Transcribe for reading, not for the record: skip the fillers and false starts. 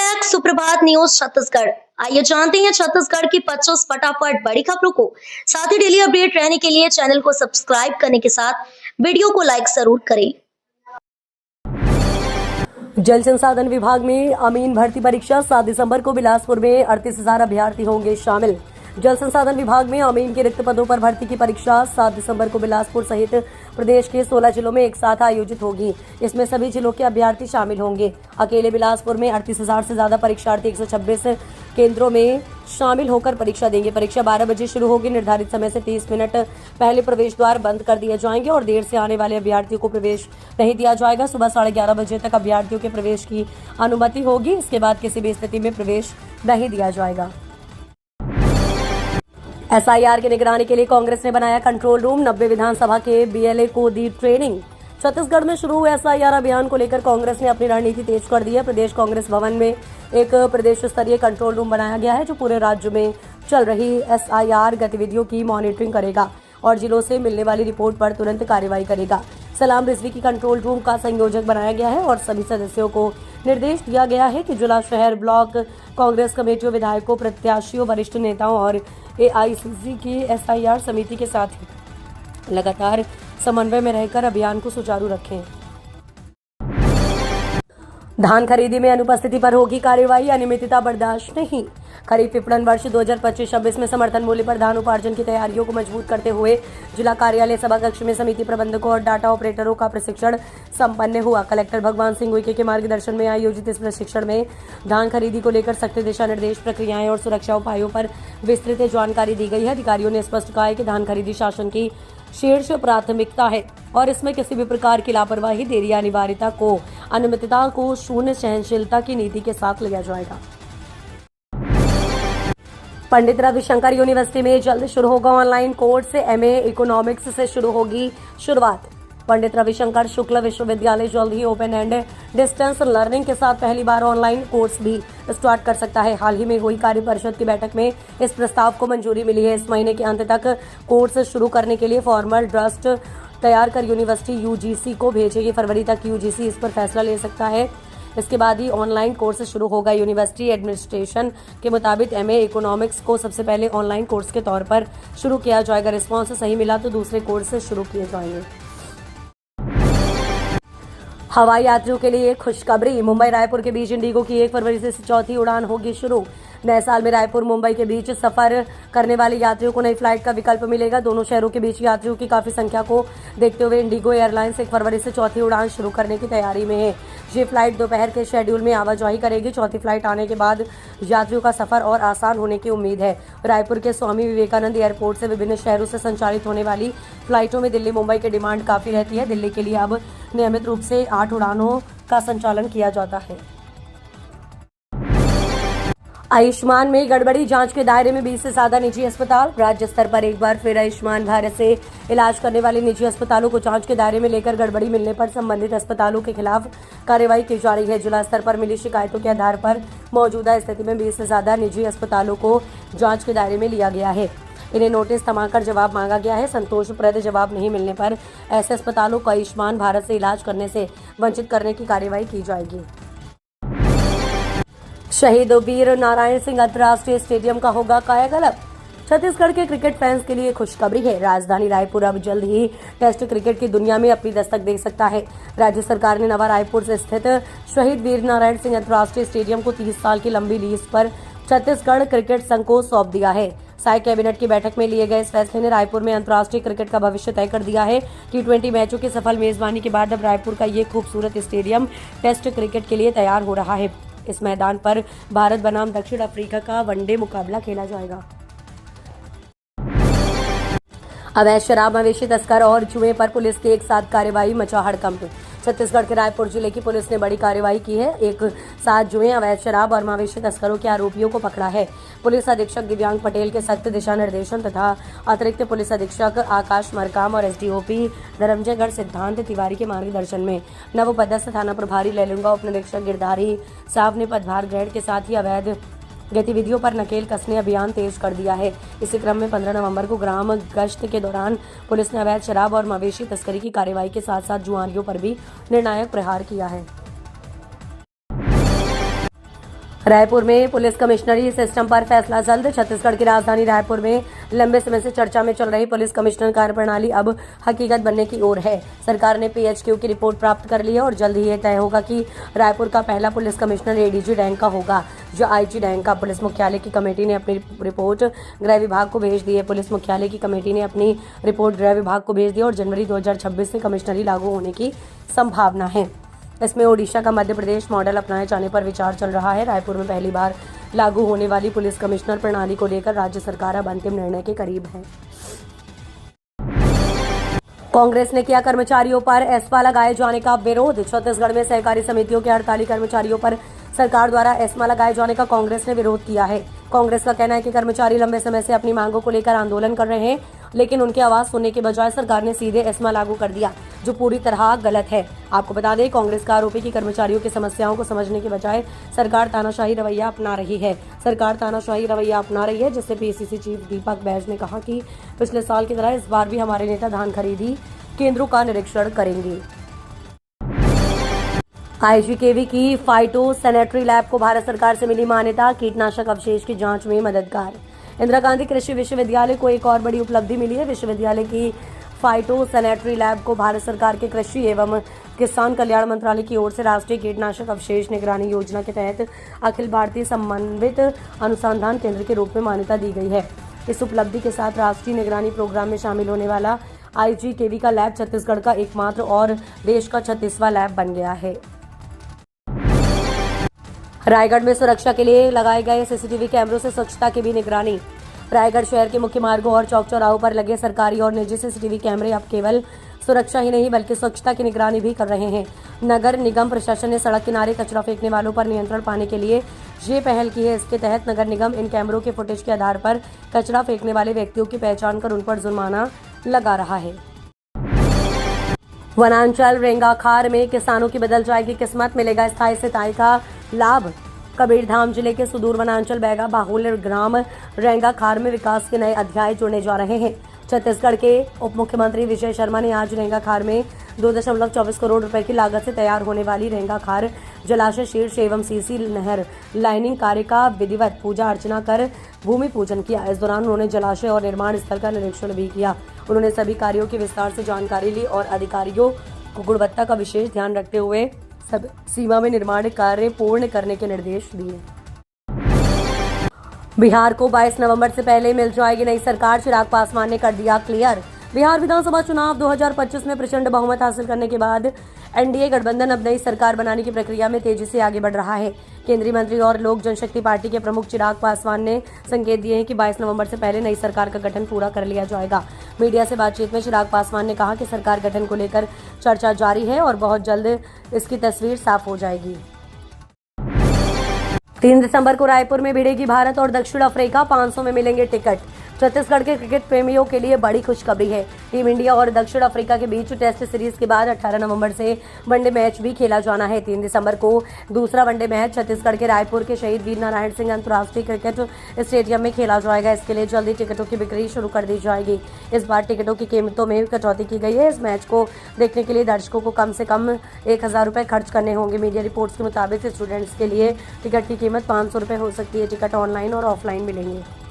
Back सुप्रभात news Chhattisgarh. आइए जानते हैं छत्तीसगढ़ की 25 फटाफट बड़ी खबरों को। साथ ही डेली अपडेट रहने के लिए चैनल को सब्सक्राइब करने के साथ वीडियो को लाइक जरूर करें। जल संसाधन विभाग में अमीन भर्ती परीक्षा 7 दिसंबर को बिलासपुर में 38,000 अभ्यर्थी होंगे शामिल। जल संसाधन विभाग में अमीन के रिक्त पदों पर भर्ती की परीक्षा 7 दिसंबर को बिलासपुर सहित प्रदेश के 16 जिलों में एक साथ आयोजित होगी। इसमें सभी जिलों के अभ्यर्थी शामिल होंगे। अकेले बिलासपुर में 38,000 से ज्यादा परीक्षार्थी 126 केंद्रों में शामिल होकर परीक्षा देंगे। परीक्षा 12 बजे शुरू होगी। निर्धारित समय से 30 मिनट पहले प्रवेश द्वार बंद कर दिए जाएंगे और देर से आने वाले अभ्यर्थियों को प्रवेश नहीं दिया जाएगा। सुबह 11:30 बजे तक अभ्यर्थियों के प्रवेश की अनुमति होगी। इसके बाद किसी भी स्थिति में प्रवेश नहीं दिया जाएगा। एसआईआर की निगरानी के लिए कांग्रेस ने बनाया कंट्रोल रूम। 90 विधानसभा के बीएलए को दी ट्रेनिंग। छत्तीसगढ़ में शुरू हुए एसआईआर अभियान को लेकर कांग्रेस ने अपनी रणनीति तेज कर दी है। प्रदेश कांग्रेस भवन में एक प्रदेश स्तरीय कंट्रोल रूम बनाया गया है जो पूरे राज्य में चल रही एसआईआर गतिविधियों की मॉनिटरिंग करेगा और जिलों से मिलने वाली रिपोर्ट पर तुरंत कार्रवाई करेगा। सलाम रिजवी की कंट्रोल रूम का संयोजक बनाया गया है और सभी सदस्यों को निर्देश दिया गया है कि जिला, शहर, ब्लॉक कांग्रेस कमेटियों, विधायकों, प्रत्याशियों, वरिष्ठ नेताओं और एआईसीसी की एसआईआर समिति के साथ लगातार समन्वय में रहकर अभियान को सुचारू रखें। धान खरीदी में अनुपस्थिति पर होगी कार्रवाई। अनियमितता बर्दाश्त नहीं। खरीफ विपणन वर्ष 2025-26 में समर्थन मूल्य पर धान उपार्जन की तैयारियों को मजबूत करते हुए जिला कार्यालय सभाकक्ष में समिति प्रबंधकों और डाटा ऑपरेटरों का प्रशिक्षण संपन्न हुआ। कलेक्टर भगवान सिंह उइके के मार्गदर्शन में आयोजित इस प्रशिक्षण में धान खरीदी को लेकर सख्त दिशा निर्देश, प्रक्रियाएं और सुरक्षा उपायों पर विस्तृत जानकारी दी गई है। अधिकारियों ने स्पष्ट कहा है कि धान खरीदी शासन की शीर्ष प्राथमिकता है और इसमें किसी भी प्रकार की लापरवाही, देरी या अनिवार्यता को, अनियमितता को शून्य सहनशीलता की नीति के साथ लिया जाएगा। पंडित रविशंकर यूनिवर्सिटी में जल्द शुरू होगा ऑनलाइन कोर्स। एमए इकोनॉमिक्स से शुरू होगी शुरुआत। पंडित रविशंकर शुक्ल विश्वविद्यालय जल्द ही ओपन एंड डिस्टेंस लर्निंग के साथ पहली बार ऑनलाइन कोर्स भी स्टार्ट कर सकता है। हाल ही में हुई कार्य परिषद की बैठक में इस प्रस्ताव को मंजूरी मिली है। इस महीने के अंत तक कोर्स शुरू करने के लिए फॉर्मल ड्राफ्ट तैयार कर यूनिवर्सिटी यूजीसी को भेजेगी। फरवरी तक यूजीसी इस पर फैसला ले सकता है। इसके बाद ही ऑनलाइन कोर्स शुरू होगा। यूनिवर्सिटी एडमिनिस्ट्रेशन के मुताबिक एमए इकोनॉमिक्स को सबसे पहले ऑनलाइन कोर्स के तौर पर शुरू किया जाएगा। रिस्पॉन्स सही मिला तो दूसरे कोर्स शुरू किए जाएंगे। हवाई यात्रियों के लिए खुशखबरी। मुंबई रायपुर के बीच इंडिगो की 1 फरवरी से 4थी उड़ान होगी शुरू। नए साल में रायपुर मुंबई के बीच सफर करने वाले यात्रियों को नई फ्लाइट का विकल्प मिलेगा। दोनों शहरों के बीच यात्रियों की काफी संख्या को देखते हुए इंडिगो एयरलाइंस 1 फरवरी से 4थी उड़ान शुरू करने की तैयारी में है। ये फ्लाइट दोपहर के शेड्यूल में आवाजाही करेगी। 4थी फ्लाइट आने के बाद यात्रियों का सफर और आसान होने की उम्मीद है। रायपुर के स्वामी विवेकानंद एयरपोर्ट से विभिन्न शहरों से संचालित होने वाली फ्लाइटों में दिल्ली मुंबई की डिमांड काफी रहती है। दिल्ली के लिए अब नियमित रूप से 8 उड़ानों का संचालन किया जाता है। आयुष्मान में गड़बड़ी, जांच के दायरे में 20 से ज्यादा निजी अस्पताल। राज्य स्तर पर एक बार फिर आयुष्मान भारत से इलाज करने वाले निजी अस्पतालों को जांच के दायरे में लेकर गड़बड़ी मिलने पर संबंधित अस्पतालों के खिलाफ कार्रवाई की जा रही है। जिला स्तर पर मिली शिकायतों के आधार पर मौजूदा स्थिति में 20 से ज्यादा निजी अस्पतालों को जांच के दायरे में लिया गया है। इन्हें नोटिस थमाकर जवाब मांगा गया है। संतोषप्रद जवाब नहीं मिलने पर ऐसे अस्पतालों को आयुष्मान भारत से इलाज करने से वंचित करने की कार्रवाई की जाएगी। शहीद वीर नारायण सिंह अंतर्राष्ट्रीय स्टेडियम का होगा कायाकल्प। छत्तीसगढ़ के क्रिकेट फैंस के लिए खुशखबरी है। राजधानी रायपुर अब जल्द ही टेस्ट क्रिकेट की दुनिया में अपनी दस्तक दे सकता है। राज्य सरकार ने नवा रायपुर से स्थित शहीद वीर नारायण सिंह अंतर्राष्ट्रीय स्टेडियम को 30 साल की लंबी लीज पर छत्तीसगढ़ क्रिकेट संघ को सौंप दिया है। साय कैबिनेट की बैठक में लिए गए इस फैसले ने रायपुर में अंतर्राष्ट्रीय क्रिकेट का भविष्य तय कर दिया है। T20 मैचों की सफल मेजबानी के बाद अब रायपुर का ये खूबसूरत स्टेडियम टेस्ट क्रिकेट के लिए तैयार हो रहा है। इस मैदान पर भारत बनाम दक्षिण अफ्रीका का वनडे मुकाबला खेला जाएगा। अवैध शराब, मवेशी तस्कर और जुए पर पुलिस की एक साथ कार्रवाई, मचा हड़कंप। छत्तीसगढ़ के रायपुर जिले की पुलिस ने बड़ी कार्रवाई की है। एक साथ जुए, अवैध शराब और मवेशी तस्करों के आरोपियों को पकड़ा है। पुलिस अधीक्षक दिव्यांग पटेल के सख्त दिशा निर्देशन तथा अतिरिक्त पुलिस अधीक्षक आकाश मरकाम और एसडीओपी धर्मजयगढ़ सिद्धांत तिवारी के मार्गदर्शन में नवपदस्थ थाना प्रभारी लैलूंगा उप निरीक्षक गिरधारी साहब ने पदभार ग्रहण के साथ ही अवैध गतिविधियों पर नकेल कसने अभियान तेज कर दिया है। इसी क्रम में 15 नवंबर को ग्राम गश्त के दौरान पुलिस ने अवैध शराब और मवेशी तस्करी की कार्रवाई के साथ साथ जुआरियों पर भी निर्णायक प्रहार किया है। रायपुर में पुलिस कमिश्नरी सिस्टम पर फैसला जल्द। छत्तीसगढ़ की राजधानी रायपुर में लंबे समय से चर्चा में चल रही पुलिस कमिश्नर कार्यप्रणाली अब हकीकत बनने की ओर है। सरकार ने PHQ की रिपोर्ट प्राप्त कर ली है और जल्द ही यह तय होगा कि रायपुर का पहला पुलिस कमिश्नर ADG रैंक का होगा जो IG रैंक का। पुलिस मुख्यालय की कमेटी ने अपनी रिपोर्ट गृह विभाग को भेज दी है। पुलिस मुख्यालय की कमेटी ने अपनी रिपोर्ट गृह विभाग को भेज दी और जनवरी 2026 से कमिश्नरी लागू होने की संभावना है। इसमें ओडिशा का मध्य प्रदेश मॉडल अपनाए जाने पर विचार चल रहा है। रायपुर में पहली बार लागू होने वाली पुलिस कमिश्नर प्रणाली को लेकर राज्य सरकार अब अंतिम निर्णय के करीब है। कांग्रेस ने किया कर्मचारियों पर एस्मा लगाए जाने का विरोध। छत्तीसगढ़ में सहकारी समितियों के हड़ताली कर्मचारियों पर सरकार द्वारा एस्मा लगाए जाने का कांग्रेस ने विरोध किया है। कांग्रेस का कहना है कि कर्मचारी लंबे समय से अपनी मांगों को लेकर आंदोलन कर रहे हैं, लेकिन उनकी आवाज सुनने के बजाय सरकार ने सीधे एस्मा लागू कर दिया, जो पूरी तरह गलत है। आपको बता दें, कांग्रेस का आरोप है कि कर्मचारियों की समस्याओं को समझने के बजाय सरकार तानाशाही रवैया अपना रही है। जिससे PCC चीफ दीपक बैज ने कहा कि पिछले साल की तरह इस बार भी हमारे नेता धान खरीदी केंद्रों का निरीक्षण करेंगे। IGKV की फाइटो सैनिटरी लैब को भारत सरकार से मिली मान्यता, कीटनाशक अवशेष की जांच में मददगार। इंदिरा गांधी कृषि विश्वविद्यालय को एक और बड़ी उपलब्धि मिली है। विश्वविद्यालय की फाइटो सैनिटरी लैब को भारत सरकार के कृषि एवं किसान कल्याण मंत्रालय की ओर से राष्ट्रीय कीटनाशक अवशेष निगरानी योजना के तहत अखिल भारतीय समन्वित अनुसंधान केंद्र के रूप में मान्यता दी गई है। इस उपलब्धि के साथ राष्ट्रीय निगरानी प्रोग्राम में शामिल होने वाला IGKV का लैब छत्तीसगढ़ का एकमात्र और देश का 36वां लैब बन गया है। रायगढ़ में सुरक्षा के लिए लगाए गए CCTV कैमरों से स्वच्छता की भी निगरानी। रायगढ़ शहर के मुख्य मार्गों और चौक चौराहों पर लगे सरकारी और निजी CCTV कैमरे अब केवल सुरक्षा ही नहीं बल्कि स्वच्छता की निगरानी भी कर रहे हैं। नगर निगम प्रशासन ने सड़क किनारे कचरा फेंकने वालों पर नियंत्रण पाने के लिए ये पहल की है। इसके तहत नगर निगम इन कैमरों के फुटेज के आधार पर कचरा फेंकने वाले व्यक्तियों की पहचान कर उन पर जुर्माना लगा रहा है। वनांचल रेंगाखार में किसानों की बदल जाएगी किस्मत, मिलेगा स्थायी सिंचाई का लाभ। कबीरधाम जिले के सुदूर वनांचल बैगा बाहुल्य ग्राम रेंगाखार में विकास के नए अध्याय जुड़ने जा रहे हैं। छत्तीसगढ़ के उप मुख्यमंत्री विजय शर्मा ने आज रेंगाखार में 2.24 करोड़ रुपए की लागत से तैयार होने वाली रेंगाखार जलाशय शीर्ष एवं CC नहर लाइनिंग कार्य का विधिवत पूजा अर्चना कर भूमि पूजन किया। इस दौरान उन्होंने जलाशय और निर्माण स्थल का निरीक्षण भी किया। उन्होंने सभी कार्यों की विस्तार से जानकारी ली और अधिकारियों को गुणवत्ता का विशेष ध्यान रखते हुए सब सीमा में निर्माण कार्य पूर्ण करने के निर्देश दिए। बिहार को 22 नवंबर से पहले मिल जाएगी नई सरकार, चिराग पासवान ने कर दिया क्लियर। बिहार विधानसभा चुनाव 2025 में प्रचंड बहुमत हासिल करने के बाद NDA गठबंधन अब नई सरकार बनाने की प्रक्रिया में तेजी से आगे बढ़ रहा है। केंद्रीय मंत्री और लोक जनशक्ति पार्टी के प्रमुख चिराग पासवान ने संकेत दिए हैं कि 22 नवंबर से पहले नई सरकार का गठन पूरा कर लिया जाएगा। मीडिया से बातचीत में चिराग पासवान ने कहा कि सरकार गठन को लेकर चर्चा जारी है और बहुत जल्द इसकी तस्वीर साफ हो जाएगी। 3 दिसंबर को रायपुर में भिड़ेगी भारत और दक्षिण अफ्रीका, 500 में मिलेंगे टिकट। छत्तीसगढ़ के क्रिकेट प्रेमियों के लिए बड़ी खुशखबरी है। टीम इंडिया और दक्षिण अफ्रीका के बीच टेस्ट सीरीज के बाद 18 नवंबर से वनडे मैच भी खेला जाना है। 3 दिसंबर को दूसरा वनडे मैच छत्तीसगढ़ के रायपुर के शहीद वीर नारायण सिंह अंतर्राष्ट्रीय क्रिकेट स्टेडियम में खेला जाएगा। इसके लिए जल्दी टिकटों की बिक्री शुरू कर दी जाएगी। इस बार टिकटों की कीमतों में कटौती की गई है। इस मैच को देखने के लिए दर्शकों को कम से कम 1000 रुपए खर्च करने होंगे। मीडिया रिपोर्ट्स के मुताबिक स्टूडेंट्स के लिए टिकट की कीमत 500 रुपए हो सकती है। टिकट ऑनलाइन और ऑफलाइन मिलेंगे।